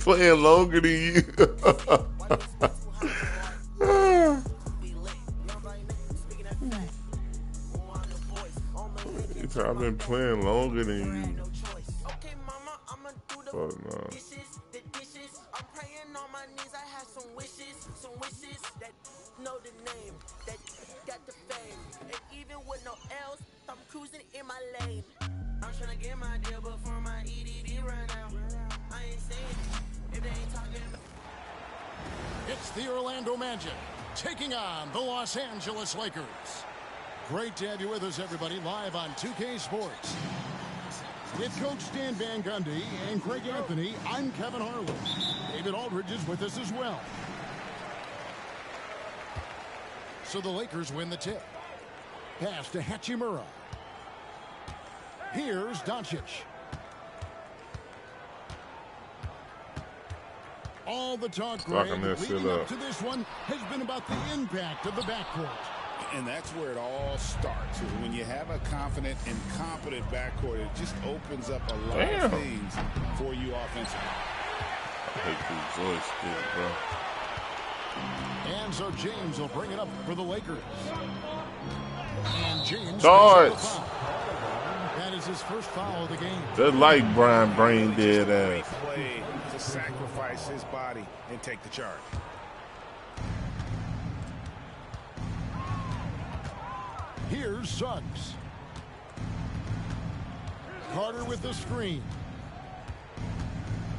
playing longer than you. I've been playing longer than you. Fuck no. Know the name that got the fame, and even with no else, I'm cruising in my lane. I'm trying to get my deal before my EDD run out. I ain't saying if they ain't talking. It's the Orlando Magic taking on the Los Angeles Lakers. Great to have you with us, everybody, live on 2K Sports. With Coach Stan Van Gundy and Craig Anthony, I'm Kevin Harlan. David Aldridge is with us as well. So the Lakers win the tip. Pass to Hachimura. Here's Doncic. All the talk, Greg, leading up to this one has been about the impact of the backcourt. And that's where it all starts. When you have a confident and competent backcourt, it just opens up a lot of things for you offensively. I hate these joysticks, bro. And so James will bring it up for the Lakers. And James Darts. That is his first foul of the game. Just like Brian Brain did ass. Play to sacrifice his body and take the charge. Here's Suggs. Carter with the screen.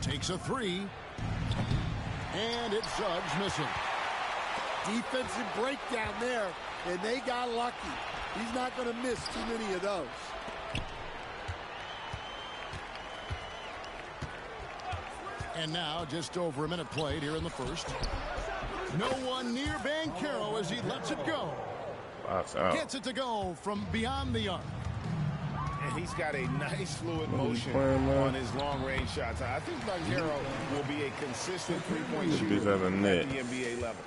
Takes a three. And it's Suggs missing. Defensive breakdown there, and they got lucky. He's not going to miss too many of those. And now just over a minute played here in the first. No one near Banchero as he lets it go. Gets it to go from beyond the arc. And he's got a nice fluid motion on his long-range shots. I think Banchero will be a consistent three-point shooter at the NBA level.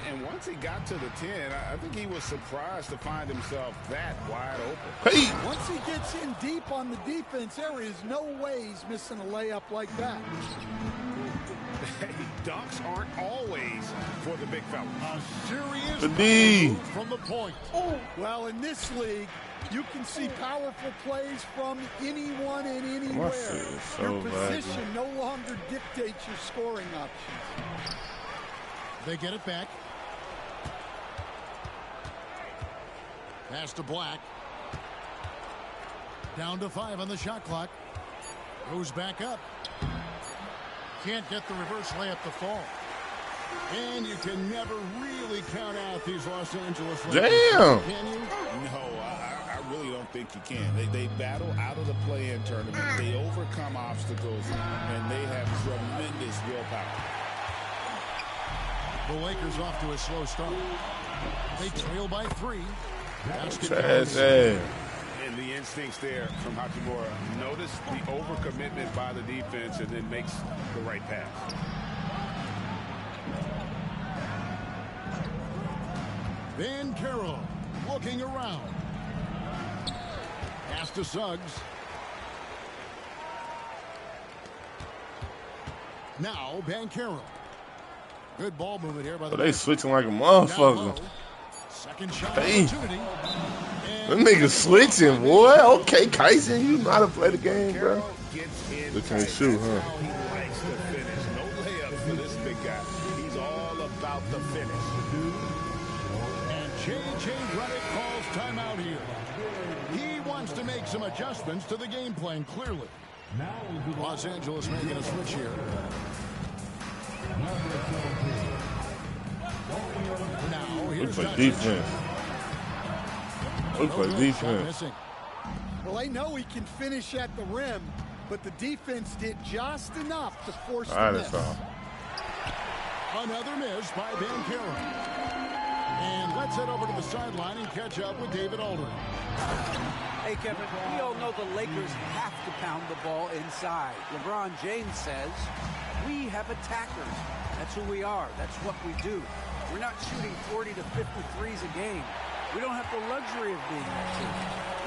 And once he got to the 10, I think he was surprised to find himself that wide open. Hey. Once he gets in deep on the defense, there is no way he's missing a layup like that. Hey, dunks aren't always for the big fella. A serious move from the point. Oh, well, in this league, you can see powerful plays from anyone and anywhere. Your position no longer dictates your scoring options. They get it back. Pass to Black. Down to 5 on the shot clock. Goes back up. Can't get the reverse layup to fall. And you can never really count out these Los Angeles Lakers. Damn. Can you? No, I really don't think you can. They battle out of the play-in tournament. They overcome obstacles, and they have tremendous willpower. The Lakers off to a slow start. They trail by 3. And the instincts there from Hachimura. Notice the overcommitment by the defense and then makes the right pass. Banchero looking around. Pass to Suggs. Now Banchero. Good ball movement here by the they switching like a motherfucker. Second shot hey. opportunity. Them niggas switching, boy. Okay, Kyson, you know how to play the game, bro. They can't shoot, huh? He likes to finish. No layups for this big guy. He's all about the finish. And J.J. Redick calls timeout here. He wants to make some adjustments to the game plan, clearly. Los Angeles making a switch here. Now, here's defense. We play defense. Well, they know he can finish at the rim, but the defense did just enough to force the miss. Another miss by Banchero. And let's head over to the sideline and catch up with David Aldridge. Hey, Kevin, we all know the Lakers have to pound the ball inside. LeBron James says, we have attackers. That's who we are. That's what we do. We're not shooting 40 to 53s a game. We don't have the luxury of being that team.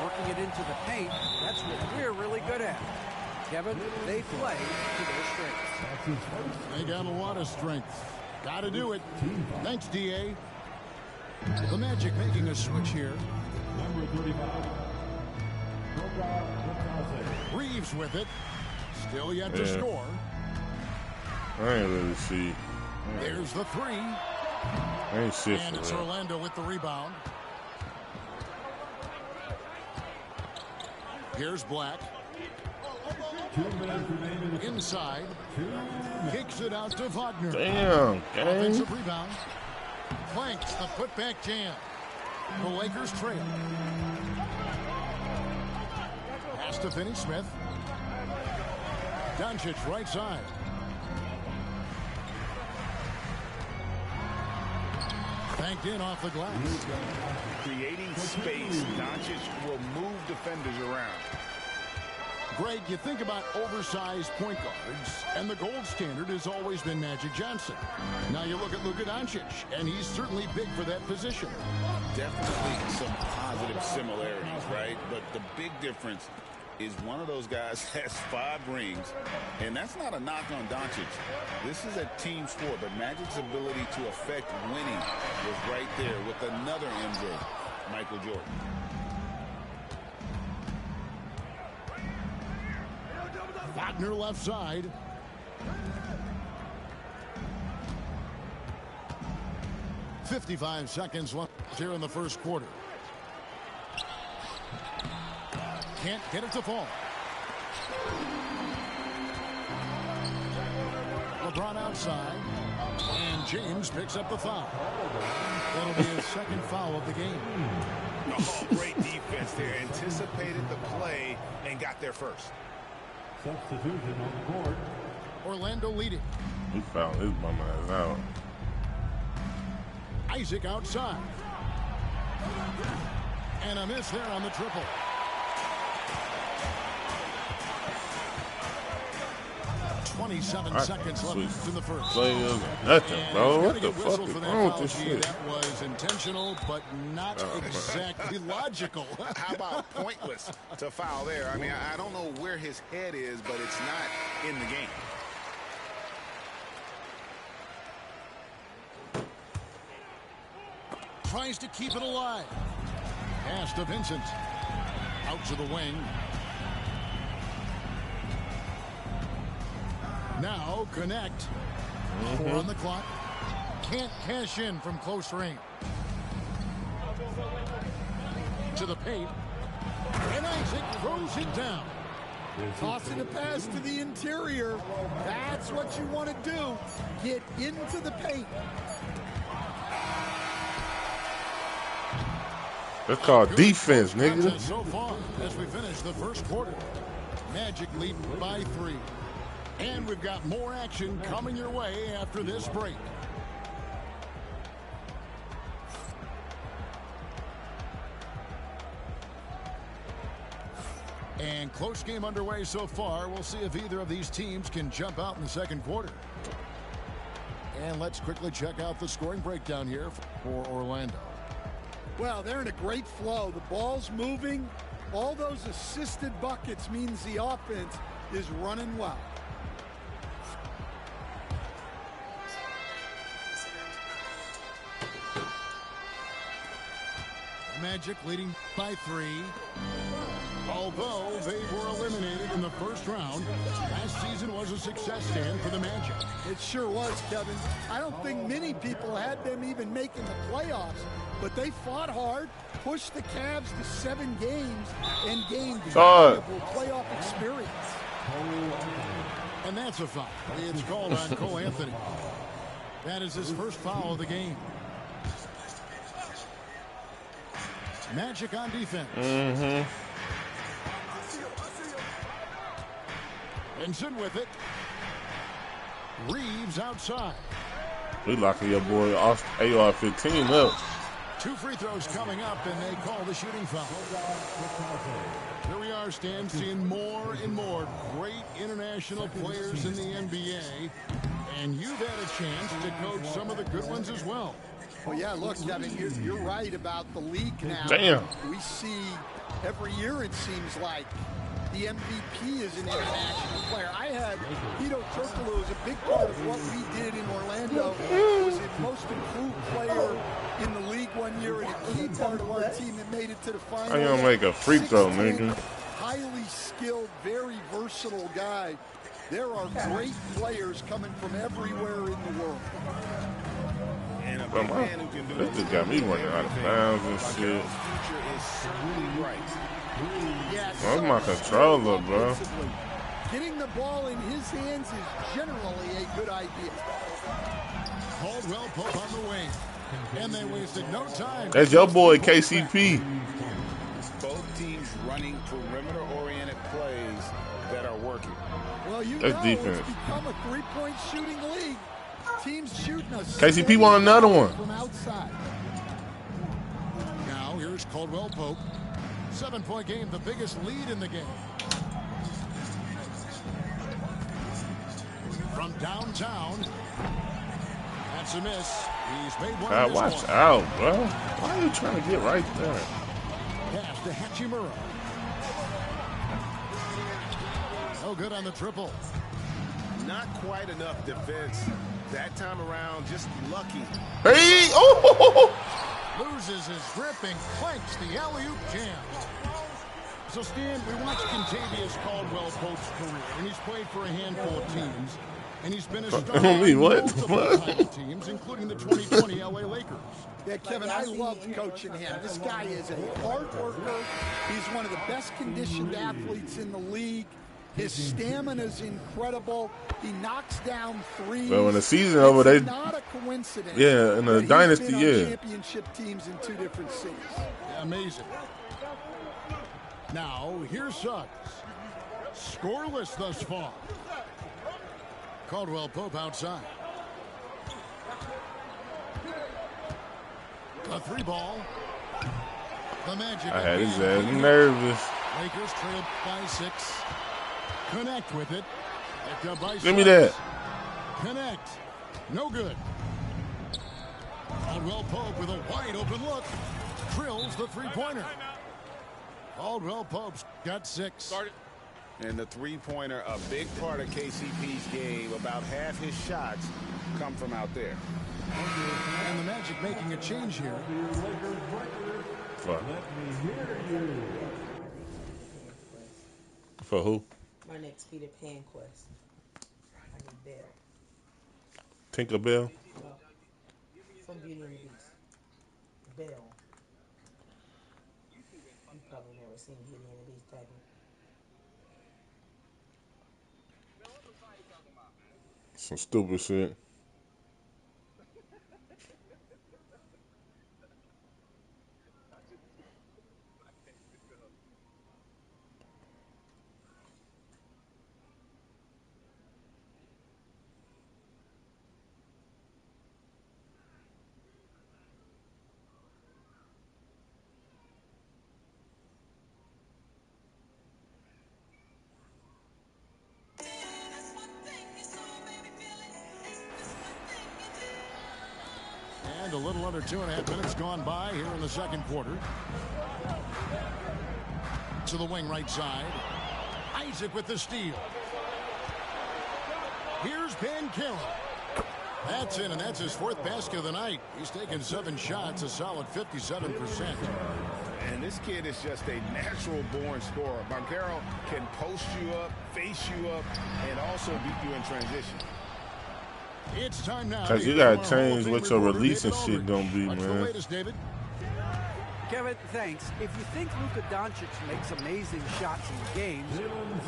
Working it into the paint, that's what we're really good at. Kevin, they play to their strengths. They got a lot of strength. Got to do it. Thanks, D.A. The Magic making a switch here. Number 35. Reeves with it. Still yet to score. I ain't really see. There's the three. I ain't shit and for it's that. Orlando with the rebound. Here's Black. 2 minutes remaining. Inside. Kicks it out to Wagner. Damn, gang. Offensive rebound. Planks the putback jam. The Lakers trail. Pass to Finney-Smith. Doncic right side. Banked in off the glass. Creating space, Doncic will move defenders around. Greg, you think about oversized point guards, and the gold standard has always been Magic Johnson. Now you look at Luka Doncic, and he's certainly big for that position. Definitely some positive similarities, right? But the big difference is one of those guys has 5 rings, and that's not a knock on Doncic. This is a team sport, but Magic's ability to affect winning was right there with another MJ, Michael Jordan. Wagner left side. .55 seconds left here in the first quarter. Can't get it to fall. LeBron outside. And James picks up the foul. That'll be his second foul of the game. Oh, great defense there. Anticipated the play and got there first. Substitution on the court. Orlando leading. He found his bum ass out. Isaac outside. And a miss there on the triple. .27 seconds left in the first. Players, nothing, bro. What the fuck is wrong with this shit? That was intentional, but not exactly logical. How about pointless to foul there? I mean, I don't know where his head is, but it's not in the game. Tries to keep it alive. Pass to Vincent. Out to the wing. Now connect. 4 on the clock. Can't cash in from close range. To the paint. And Isaac throws it down. Tossing a pass to the interior. That's what you want to do. Get into the paint. That's called defense, nigga. So far, as we finish the first quarter, Magic lead by 3. And we've got more action coming your way after this break. And close game underway so far. We'll see if either of these teams can jump out in the second quarter. And let's quickly check out the scoring breakdown here for Orlando. Well, they're in a great flow. The ball's moving. All those assisted buckets means the offense is running well. Magic leading by 3. Although they were eliminated in the first round, last season was a success stand for the Magic. It sure was, Kevin. I don't think many people had them even making the playoffs, but they fought hard, pushed the Cavs to 7 games, and gained valuable playoff experience. And that's a foul. It's called on Cole Anthony. That is his first foul of the game. Magic on defense. Vincent with it. Reeves outside. We locking your boy AR-15 up. 2 free throws coming up, and they call the shooting foul. Here we are, Stan, seeing more and more great international players in the NBA, and you've had a chance to coach some of the good ones as well. Well, yeah, look, Kevin, you're right about the league now. Damn. We see every year, it seems like, the MVP is an international player. I had Hedo Turkoglu as a big part of what we did in Orlando. Was a most improved player in the league one year and a key part of our team that made it to the final. How you gonna make a free throw, nigga? Highly skilled, very versatile guy. There are great players coming from everywhere in the world. And a big man who can do this just got me running out of bounds and shit. future is certainly bright. Where's my controller, bro? Getting the ball in his hands is generally a good idea. Caldwell Pope on the wing. And they wasted no time. That's your boy, KCP. Both teams running perimeter-oriented plays that are working. Well, you That's know defense. It's become a three-point shooting league. Teams shooting us. KCP want another one. From outside. Now here's Caldwell Pope. 7-point game, the biggest lead in the game. From downtown. That's a miss. He's made one. God, watch out, bro. Why are you trying to get right there? Pass to Hachimura. No good on the triple. Not quite enough defense that time around. Just lucky. Hey! Oh! Loses his grip and clanks the alley-oop jam. So, Stan, we watched Kentavious Caldwell Pope's career, and he's played for a handful of teams. And he's been a star on multiple title teams, including the 2020 LA Lakers. Yeah, Kevin, I loved coaching him. This guy is a hard worker. He's one of the best conditioned athletes in the league. His stamina is incredible. He knocks down threes. Well, when the season over, they not a coincidence. Yeah, in the dynasty, yeah. Championship teams in two different cities. Amazing. Now here's Suggs. Scoreless thus far. Caldwell Pope outside. A three ball. The Magic. I had his ass nervous. Lakers trailed by 6. Connect with it. Give me that. Connect. No good. Caldwell Pope with a wide open look. Drills the three-pointer. Caldwell Pope's got 6. And the three-pointer, a big part of KCP's game. About half his shots come from out there. And the Magic making a change here. For who? My next Peter Pan quest. I need Belle. Tinkerbell? From Beauty and the Beast. Belle. You probably never seen Beauty and the Beast, have you? Some stupid shit. And a little under 2.5 minutes gone by here in the second quarter. To the wing right side. Isaac with the steal. Here's Banchero. That's in, and that's his 4th basket of the night. He's taken 7 shots, a solid 57%. And this kid is just a natural-born scorer. Banchero can post you up, face you up, and also beat you in transition. It's time now. Cause you gotta change what your release and shit gonna be, What's man. the latest, David? Kevin, thanks. If you think Luka Doncic makes amazing shots in games,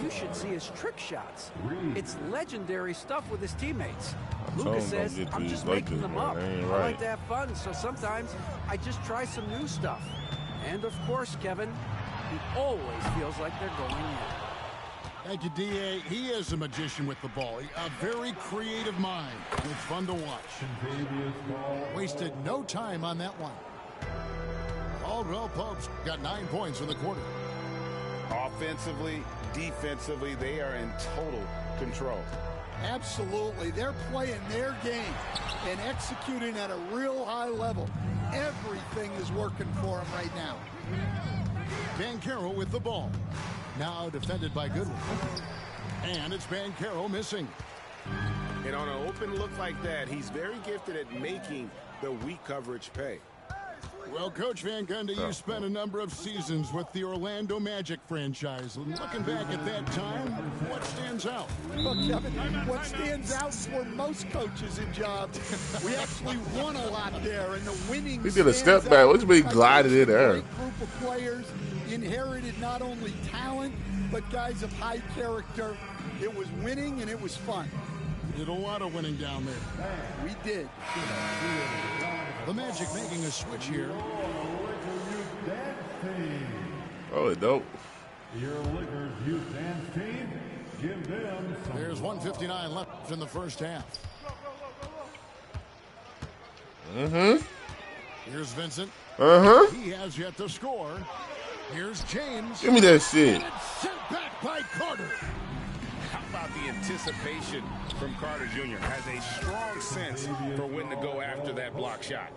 you should see his trick shots. It's legendary stuff with his teammates. Luka says, I'm just making them up. I like to have fun, so sometimes I just try some new stuff. And of course, Kevin, he always feels like they're going in. Thank you, D.A. He is a magician with the ball. A very creative mind. It's fun to watch. Wasted no time on that one. Caldwell Pope's got 9 points in the quarter. Offensively, defensively, they are in total control. Absolutely. They're playing their game and executing at a real high level. Everything is working for them right now. Banchero with the ball. Now defended by Goodwin. And it's Banchero missing. And on an open look like that, he's very gifted at making the weak coverage pay. Well, Coach Van Gundy, you spent a number of seasons with the Orlando Magic franchise. Looking back at that time, what stands out? Well, Kevin, what stands out for most coaches in jobs, we actually won a lot there, and the winning. He did a step back. What's been glided in there? A great group of players inherited not only talent, but guys of high character. It was winning, and it was fun. Did a lot of winning down there. We did. The Magic making a switch here. Oh, it dope. Your Lakers youth dance team, give them some. There's 1:59 left in the first half. Here's Vincent. He has yet to score. Here's James. Give me that shit. And it's sent back by Carter. How about the anticipation from Carter Jr. Has a strong sense for when to go after that block shot.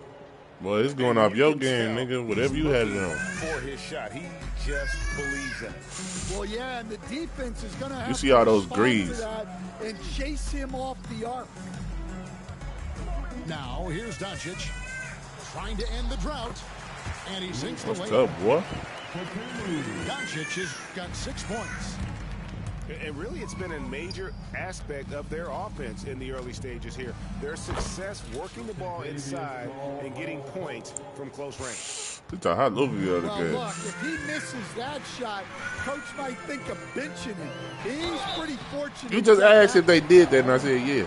Boy, it's going off your game, nigga. Whatever you had it on. For his shot, he just believes in it. Well, yeah, and the defense is going to have You see all to those respond greaves. to that and chase him off the arc. Now, here's Doncic trying to end the drought. And he sinks the What's layup. up, boy? Doncic has got 6 points. And really, it's been a major aspect of their offense in the early stages here. Their success working the ball inside and getting points from close range. It's a hot look the other Well, game. look, if he misses that shot, Coach might think of benching him. He's pretty fortunate. You just asked if they did that, and I said, yeah.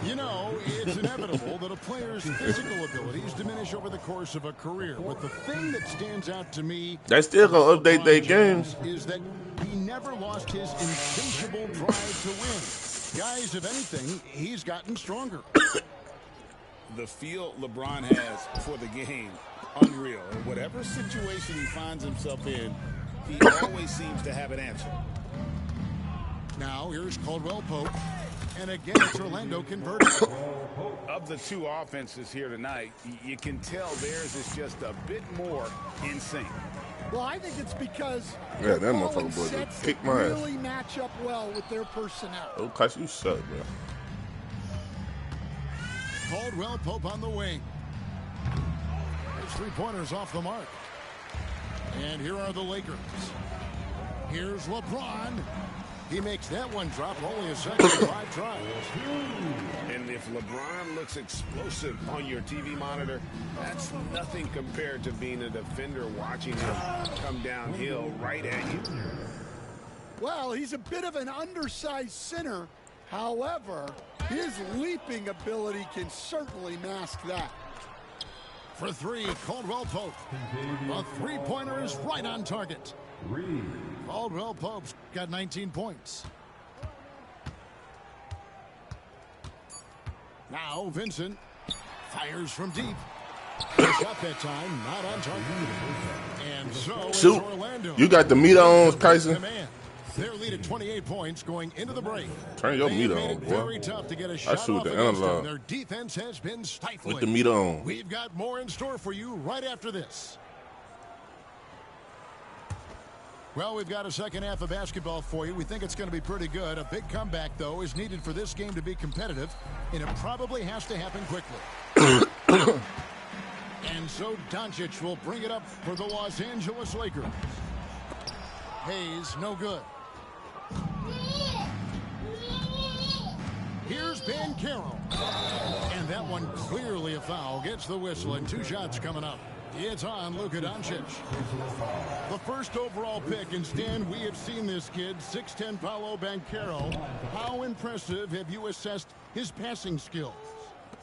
You know, it's inevitable that a player's physical abilities diminish over the course of a career. But the thing that stands out to me, They still gonna update their games. is that he never lost his insatiable drive to win. Guys, if anything, he's gotten stronger. The feel LeBron has for the game, unreal. In whatever situation he finds himself in, he always seems to have an answer. Now, here's Caldwell Pope. And again, it's Orlando converting. Of the two offenses here tonight, you can tell theirs is just a bit more in sync. Well, I think it's because Yeah, that they're motherfucker calling boy sets just kicked that my ass. really match up well with their personnel. Oh, Cash, you suck, bro. Caldwell Pope on the wing. His 3-pointers off the mark. And here are the Lakers. Here's LeBron. He makes that one drop only a second, 5 tries. And if LeBron looks explosive on your TV monitor, that's nothing compared to being a defender watching him come downhill right at you. Well, he's a bit of an undersized center. However, his leaping ability can certainly mask that. For 3, Caldwell Pope. The 3-pointer is right on target. Caldwell Pope's got 19 points. Now Vincent fires from deep. Shot that time, not on target. And so is Shoot. Orlando. You got the meter on, Tyson. Command. Their lead at 28 points going into the break. Turn your They meter made on, it boy. very tough to get a shot shoot off the against them. analog. Their defense has been stifling. With the meter on. We've got more in store for you right after this. Well, we've got a second half of basketball for you. We think it's going to be pretty good. A big comeback, though, is needed for this game to be competitive, and it probably has to happen quickly. And so Doncic will bring it up for the Los Angeles Lakers. Hayes, no good. Here's Banchero. And that one clearly a foul. Gets the whistle, and 2 shots coming up. It's on Luka Doncic. The first overall pick, and Stan, we have seen this kid, 6'10" Paolo Banchero. How impressive have you assessed his passing skills?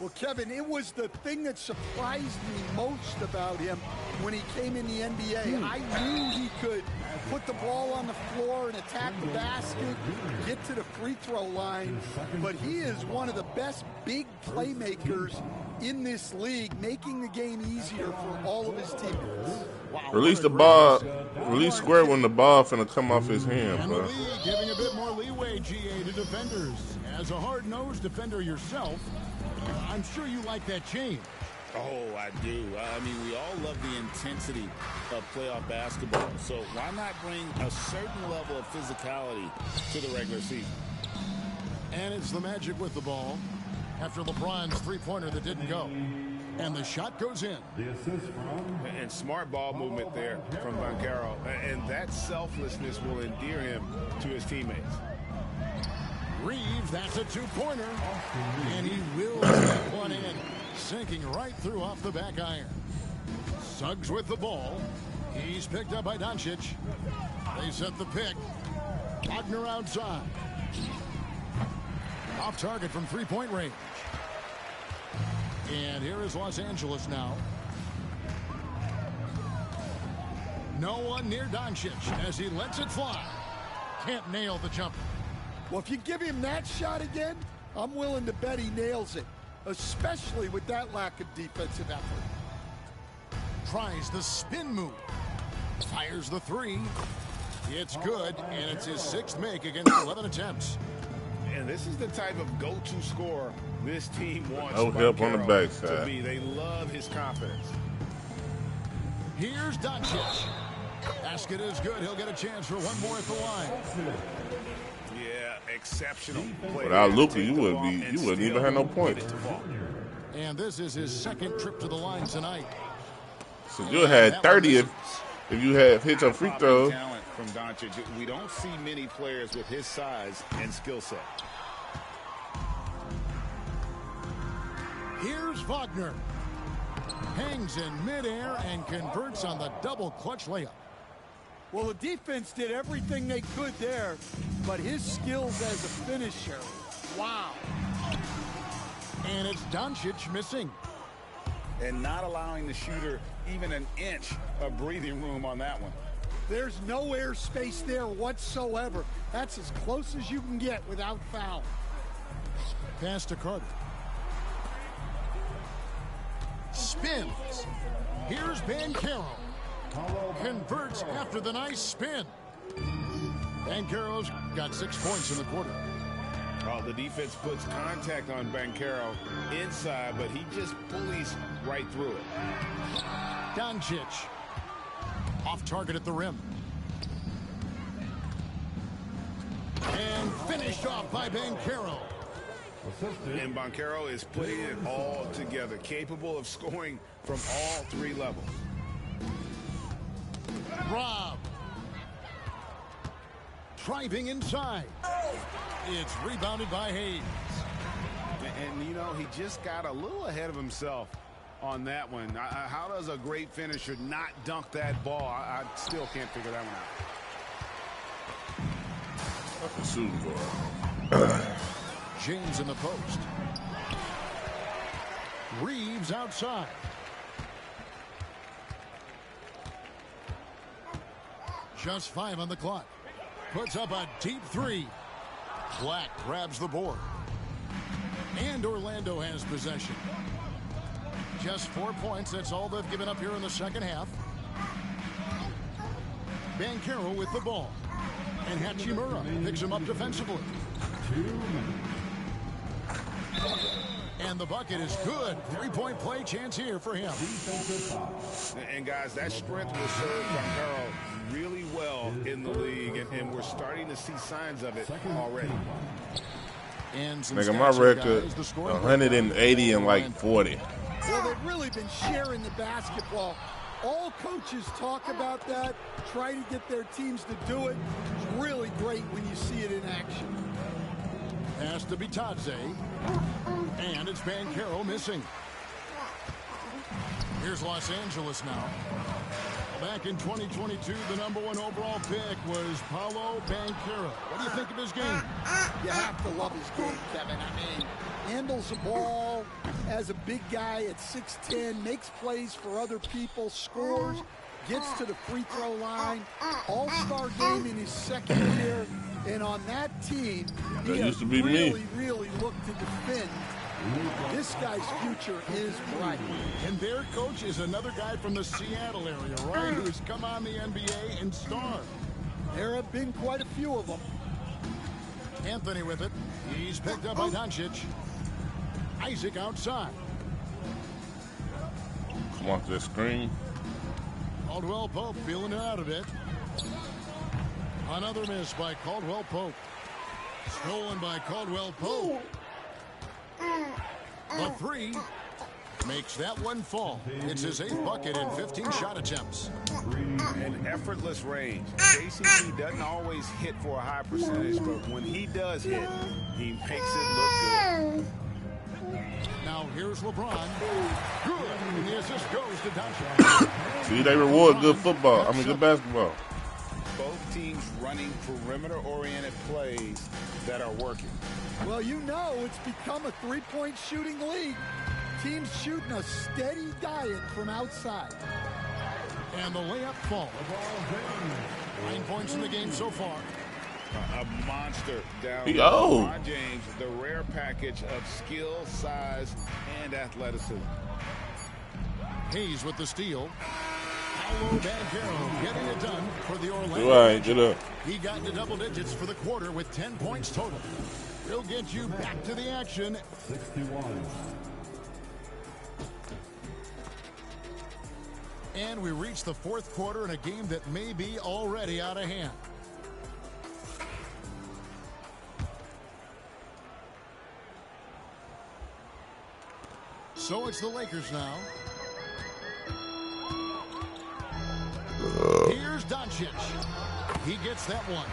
Well, Kevin, it was the thing that surprised me most about him when he came in the NBA. I knew he could put the ball on the floor and attack the basket, get to the free throw line, but he is one of the best big playmakers in this league, making the game easier for all of his teammates. Wow, Release the ball. Release square when the ball finna come off his hand, And the bro. league giving a bit more leeway, GA, to defenders. As a hard-nosed defender yourself, I'm sure you like that change. Oh, I do. I mean, we all love the intensity of playoff basketball. So why not bring a certain level of physicality to the regular season? And it's the Magic with the ball after LeBron's three-pointer that didn't go. And the shot goes in. The assist from... And smart ball movement there from Banchero. And that selflessness will endear him to his teammates. Reeves, that's a two-pointer. And he will get one in, sinking right through off the back iron. Suggs with the ball. He's picked up by Doncic. They set the pick. Wagner outside. Off target from three-point range. And here is Los Angeles now. No one near Doncic as he lets it fly. Can't nail the jumper. Well, if you give him that shot again, I'm willing to bet he nails it, especially with that lack of defensive effort. Tries the spin move. Fires the three. It's good, and it's his sixth make against 11 attempts. And this is the type of go-to scorer this team wants No help on the backside. to be. They love his confidence. Here's Doncic. Basket is good. He'll get a chance for one more at the line. Yeah, exceptional play. Without Luka, you wouldn't even have no points. And this is his second trip to the line tonight. So you had 30 if you had hit your free throw. Talent from Doncic. We don't see many players with his size and skill set. Here's Wagner. Hangs in midair and converts on the double clutch layup. Well, the defense did everything they could there, but his skills as a finisher, wow. And it's Doncic missing. And not allowing the shooter even an inch of breathing room on that one. There's no air space there whatsoever. That's as close as you can get without foul. Pass to Carter. Spins. Here's Banchero. Converts after the nice spin. Banchero's got 6 points in the quarter. Oh, the defense puts contact on Banchero inside, but he just pulleys right through it. Doncic. Off target at the rim. And finished off by Banchero. And Banchero is putting it all together, capable of scoring from all three levels. Rob. Driving inside. It's rebounded by Hayes. And, you know, he just got a little ahead of himself on that one. How does a great finisher not dunk that ball? I still can't figure that one out. James in the post. Reeves outside. Just 5 on the clock. Puts up a deep three. Black grabs the board. And Orlando has possession. Just 4 points. That's all they've given up here in the second half. Banchero with the ball. And Hachimura picks him up defensively. And the bucket is good. 3-point play chance here for him. And guys, that strength will serve Banchero really well in the league, and we're starting to see signs of it already. Nigga, my record 180 and like 40. Well, they've really been sharing the basketball. All coaches talk about that, try to get their teams to do it. It's really great when you see it in action. Pass to Bitadze. And it's Banchero missing. Here's Los Angeles now. Back in 2022, the #1 overall pick was Paolo Banchero. What do you think of his game? You have to love his game, Kevin. I mean, handles the ball as a big guy at 6'10", makes plays for other people, scores, gets to the free throw line. All-star game in his second year. And on that team, he has really looked to defend. This guy's future is bright. And their coach is another guy from the Seattle area, right, who's come on the NBA and starred. There have been quite a few of them. Anthony with it. He's picked up by Doncic. Isaac outside. Watch the screen. Caldwell Pope feeling it out a bit. Another miss by Caldwell Pope. Stolen by Caldwell Pope. The three makes that one fall. It's his 8th bucket in 15 shot attempts. An effortless range. KCP doesn't always hit for a high percentage, but when he does hit, he makes it look good. Now here's LeBron. Good. And the assist goes to Doncic. See, they reward good football. I mean, good basketball. Both teams running perimeter-oriented plays that are working. Well, you know it's become a three-point shooting league. Teams shooting a steady diet from outside. And the layup falls. 9 points in the game so far. A monster down. LeBron James, the rare package of skill, size, and athleticism. Hayes with the steal. Paolo Banchero getting it done for the Orlando. All right, get up. He got into double digits for the quarter with 10 points total. We'll get you back to the action. 61. And we reach the 4th quarter in a game that may be already out of hand. So it's the Lakers now. Here's Doncic. He gets that one.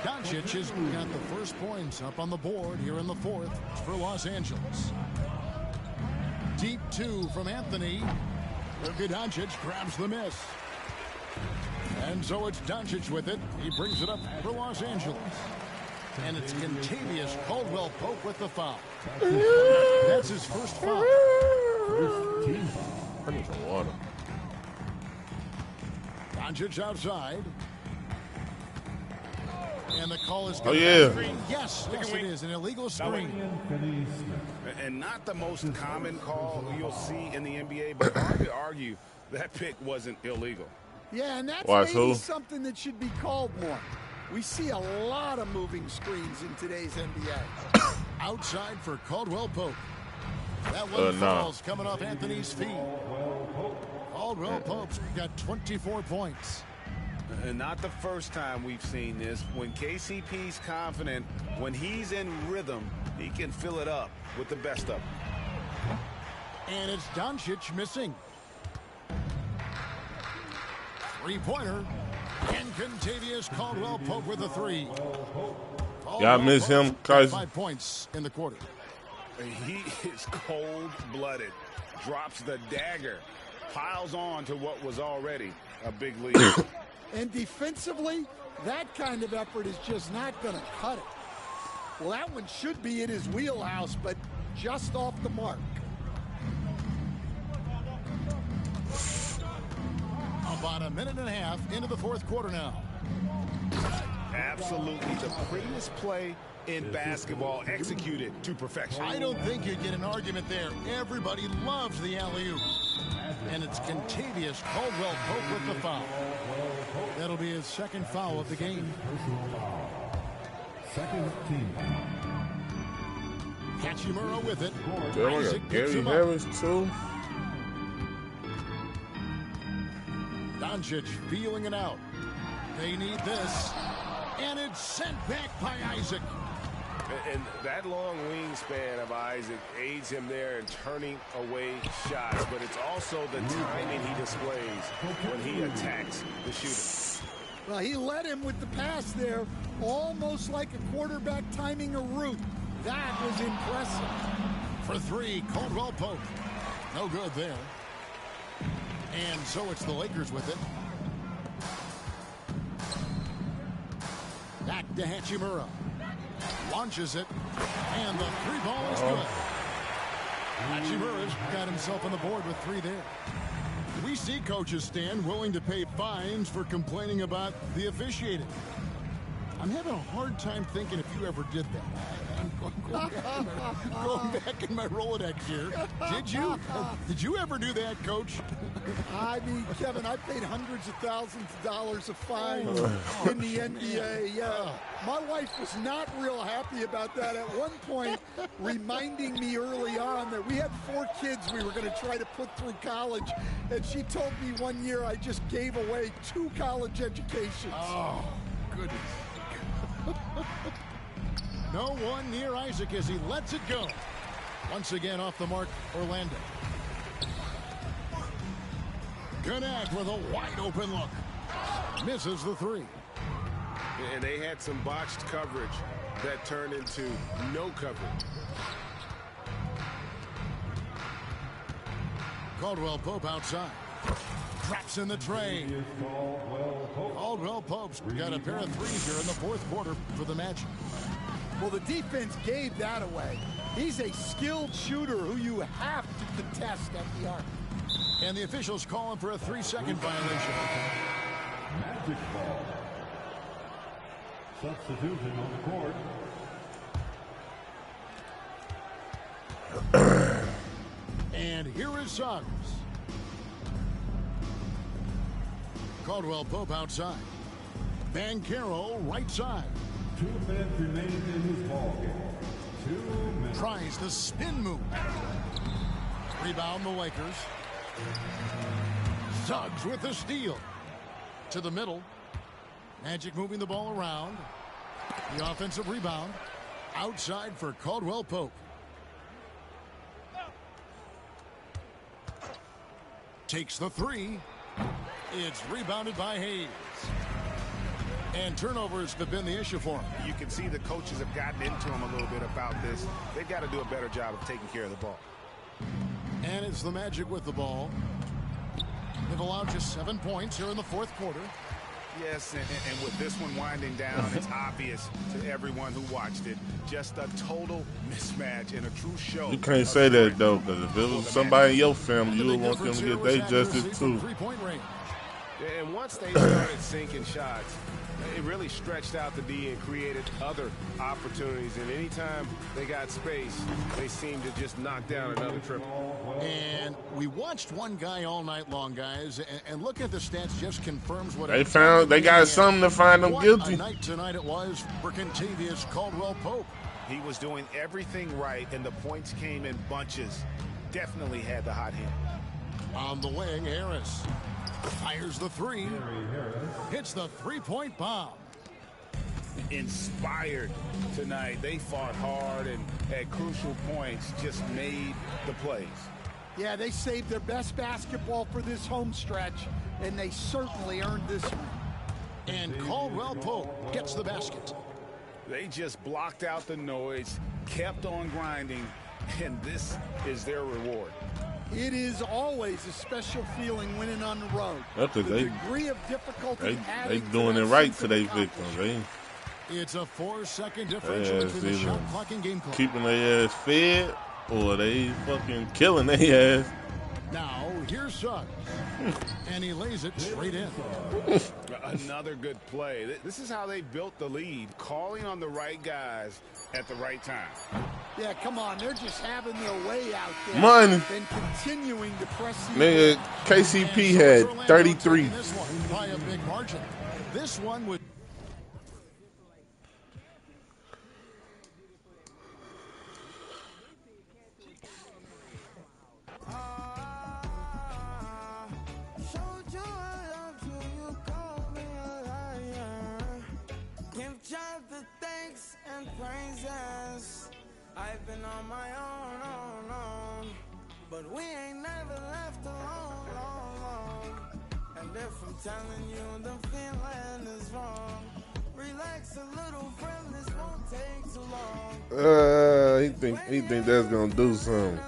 Doncic has got the first points up on the board here in the 4th for Los Angeles. Deep 2 from Anthony. Luka Doncic grabs the miss. And so it's Doncic with it. He brings it up for Los Angeles. And it's Kentavious Caldwell Pope with the foul. That's his first foul. I need some water. Doncic outside. And the call is Oh, yeah. screen. Yes, it is an illegal screen. And not the most common call you'll see in the NBA, but hard to argue that pick wasn't illegal. Yeah, and that's Watch maybe who? something that should be called more. We see a lot of moving screens in today's NBA. Outside for Caldwell Pope. That one falls coming off Anthony's feet. Caldwell Pope's got 24 points. And not the first time we've seen this. When KCP's confident, when he's in rhythm, he can fill it up with the best of them. And it's Doncic missing. Three-pointer. And Kentavious Caldwell Pope with a 3. Y'all miss him, guys. 5 points in the quarter. He is cold-blooded. Drops the dagger. Piles on to what was already a big lead. And defensively, that kind of effort is just not going to cut it. Well, that one should be in his wheelhouse, but just off the mark. About a minute and a half into the 4th quarter now. Absolutely the prettiest play in basketball, executed to perfection. I don't think you get an argument there. Everybody loves the alley-oop. And it's Kentavious Caldwell Pope with the foul. That'll be his 2nd foul of the game. Second team. Hachimura with it. Damn, I got Gary Harris, too. Doncic feeling it out. They need this. And it's sent back by Isaac. And that long wingspan of Isaac aids him there in turning away shots, but it's also the timing he displays when he attacks the shooter. Well, he led him with the pass there, almost like a quarterback timing a route. That was impressive. For 3, Caldwell Pope. No good there. And so it's the Lakers with it. Back to Hachimura. Launches it. And the 3 ball is good. Hachimura's got himself on the board with 3 there. We see coaches, Stan, willing to pay fines for complaining about the officiating. I'm having a hard time thinking if you ever did that. I'm going back in my Rolodex here. Did you? Did you ever do that, Coach? I mean, Kevin, I paid hundreds of thousands of dollars of fines in the NBA. Yeah, my wife was not real happy about that at one point, reminding me early on that we had 4 kids we were going to try to put through college, and she told me one year I just gave away 2 college educations. Oh, goodness. No one near Isaac as he lets it go. Once again off the mark, Orlando. Connect with a wide open look. Misses the 3. And they had some botched coverage that turned into no coverage. Caldwell Pope outside. Traps in the train. Caldwell Pope's got a pair of threes here in the fourth quarter for the Magic. Well, the defense gave that away. He's a skilled shooter who you have to contest at the arc. And the officials call him for a 3-second violation. Magic ball. Substitution on the court. And here is Suggs. Caldwell Pope outside. Banchero right side. 2 minutes remain in this ball game. 2 minutes. Tries the spin move. Rebound the Lakers. Suggs with the steal. To the middle. Magic moving the ball around. The offensive rebound. Outside for Caldwell Pope. Takes the 3. It's rebounded by Hayes. And turnovers have been the issue for him. You can see the coaches have gotten into him a little bit about this. They've got to do a better job of taking care of the ball. And it's the Magic with the ball. They've allowed just 7 points here in the fourth quarter. Yes, and with this one winding down, it's obvious to everyone who watched it. Just a total mismatch and a true show. You can't say that, though, because if it was somebody in your family, you would want them to get their justice, too. And once they started sinking shots, it really stretched out the D and created other opportunities. And anytime they got space, they seemed to just knock down another triple. And we watched one guy all night long, guys, and look at the stats just confirms what they got something to find them guilty. A night tonight it was for Kentavious Caldwell Pope. He was doing everything right, and the points came in bunches. Definitely had the hot hand. On the wing, Harris fires the 3. Hits the 3-point bomb. Inspired tonight. They fought hard and at crucial points just made the plays. Yeah, they saved their best basketball for this home stretch, and they certainly earned this one. And Caldwell Pope gets the basket. They just blocked out the noise, kept on grinding, and this is their reward. It is always a special feeling winning on the road. That's the degree of difficulty they doing it right to their victims. It's a 4-second differential between the shot clock and game clock. Keeping their ass fed, or they fucking killing their ass. Now, here's Suggs. And he lays it straight in. Another good play. This is how they built the lead, calling on the right guys at the right time. Yeah, come on. They're just having their way out there. Money. And continuing to press. Nigga, KCP had 33. This one by a big margin. This one would. Praises. I've been on my own, but we ain't never left alone. And if I'm telling you the feeling is wrong, relax a little, friend, this won't take too long. He think that's gonna do something.